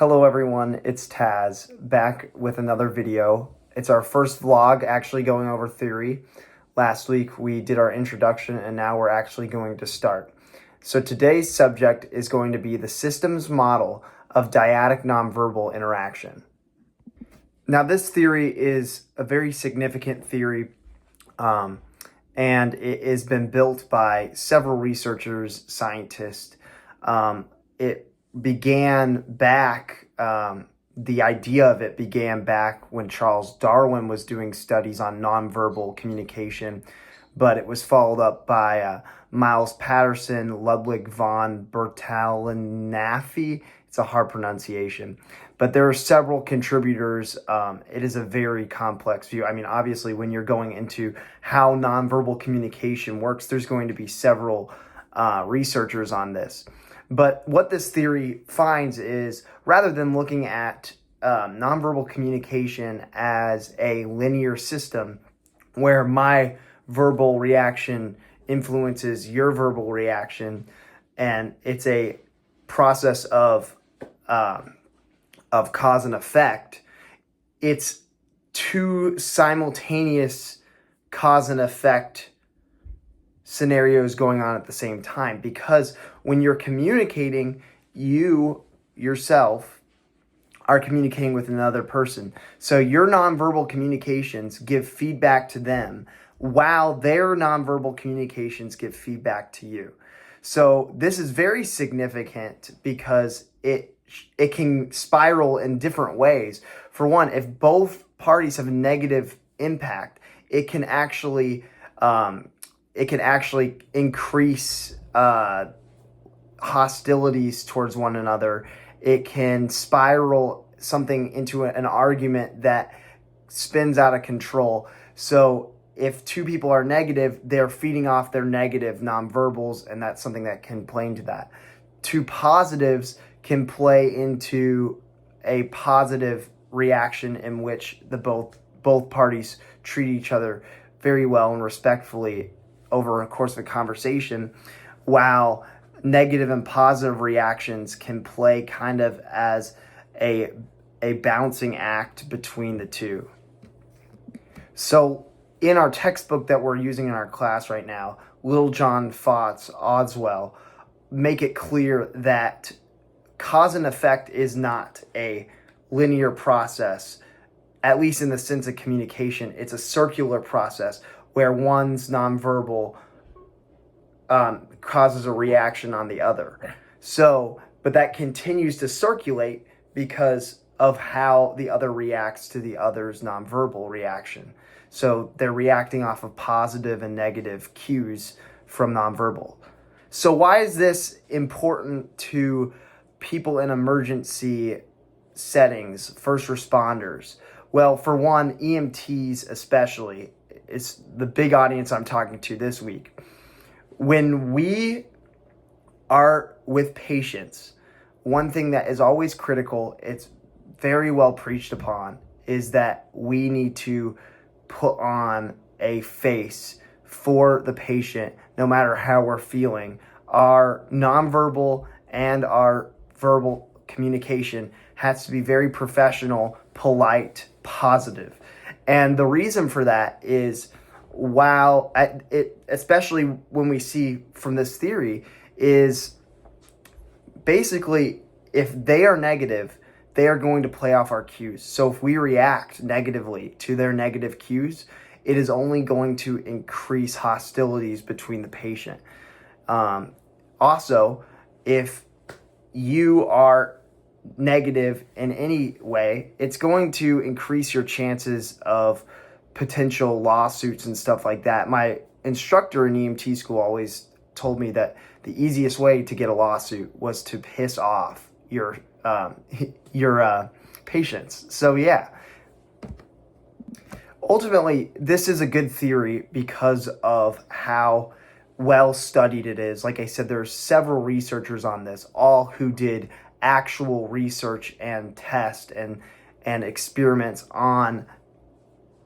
Hello everyone, it's Taz, back with another video. It's our first vlog actually going over theory. Last week we did our introduction and now we're actually going to start. So today's subject is going to be the systems model of dyadic nonverbal interaction. Now this theory is a very significant theory and it has been built by several researchers, scientists. It began back, the idea of it began back when Charles Darwin was doing studies on nonverbal communication, but it was followed up by Miles Patterson, Ludwig von Bertalanffy. It's a hard pronunciation, but there are several contributors. It is a very complex view. I mean, obviously, when you're going into how nonverbal communication works, there's going to be several researchers on this. But what this theory finds is, rather than looking at nonverbal communication as a linear system where my verbal reaction influences your verbal reaction, and it's a process of cause and effect, it's two simultaneous cause and effect scenarios going on at the same time. Because when you're communicating, you yourself are communicating with another person. So your nonverbal communications give feedback to them while their nonverbal communications give feedback to you. So this is very significant because it can spiral in different ways. For one, if both parties have a negative impact, it can actually increase hostilities towards one another. It can spiral something into an argument that spins out of control. So if two people are negative, they're feeding off their negative nonverbals, and that's something that can play into that. Two positives can play into a positive reaction in which both parties treat each other very well and respectfully over a course of a conversation, while negative and positive reactions can play kind of as a balancing act between the two. So in our textbook that we're using in our class right now, Littlejohn, Fotts, Oswell make it clear that cause and effect is not a linear process, at least in the sense of communication. It's a circular process where one's nonverbal causes a reaction on the other. So, but that continues to circulate because of how the other reacts to the other's nonverbal reaction. So they're reacting off of positive and negative cues from nonverbal. So why is this important to people in emergency settings, first responders? Well, for one, EMTs especially, it's the big audience I'm talking to this week. When we are with patients, one thing that is always critical, it's very well preached upon, is that we need to put on a face for the patient no matter how we're feeling. Our nonverbal and our verbal communication has to be very professional, polite, positive. And the reason for that is, while especially when we see from this theory, is basically if they are negative, they are going to play off our cues. So if we react negatively to their negative cues, it is only going to increase hostilities between the patient. Also, if you are negative in any way, it's going to increase your chances of potential lawsuits and stuff like that. My instructor in EMT school always told me that the easiest way to get a lawsuit was to piss off your patients. So yeah, ultimately this is a good theory because of how well studied it is. Like I said, there's several researchers on this, all who did actual research and test and experiments on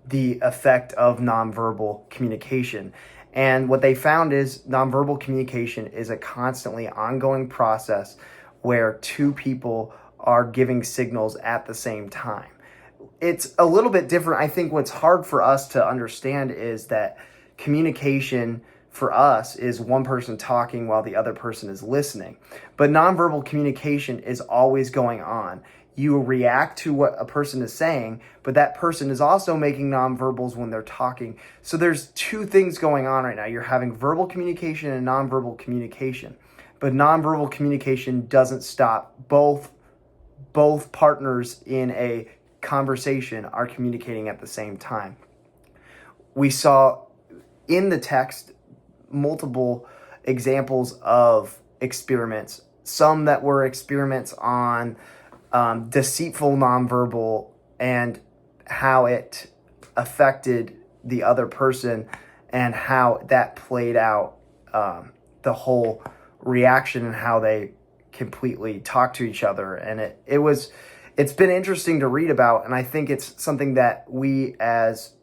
the effect of nonverbal communication. And what they found is nonverbal communication is a constantly ongoing process where two people are giving signals at the same time. It's a little bit different. I think what's hard for us to understand is that communication for us is one person talking while the other person is listening. But nonverbal communication is always going on. You react to what a person is saying, but that person is also making nonverbals when they're talking. So there's two things going on right now. You're having verbal communication and nonverbal communication. But nonverbal communication doesn't stop. Both partners in a conversation are communicating at the same time. We saw in the text multiple examples of experiments, some that were experiments on deceitful nonverbal and how it affected the other person and how that played out, the whole reaction and how they completely talk to each other. And it's been interesting to read about, and I think it's something that we as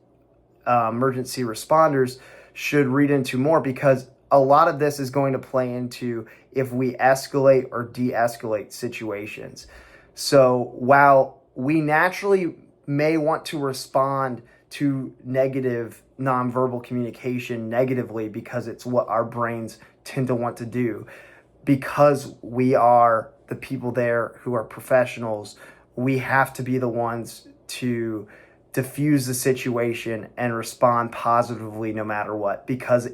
emergency responders should read into more, because a lot of this is going to play into if we escalate or de-escalate situations. So while we naturally may want to respond to negative nonverbal communication negatively because it's what our brains tend to want to do, because we are the people there who are professionals, we have to be the ones to diffuse the situation and respond positively no matter what, because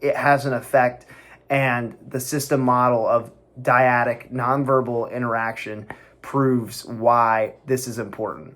it has an effect. And the system model of dyadic nonverbal interaction proves why this is important.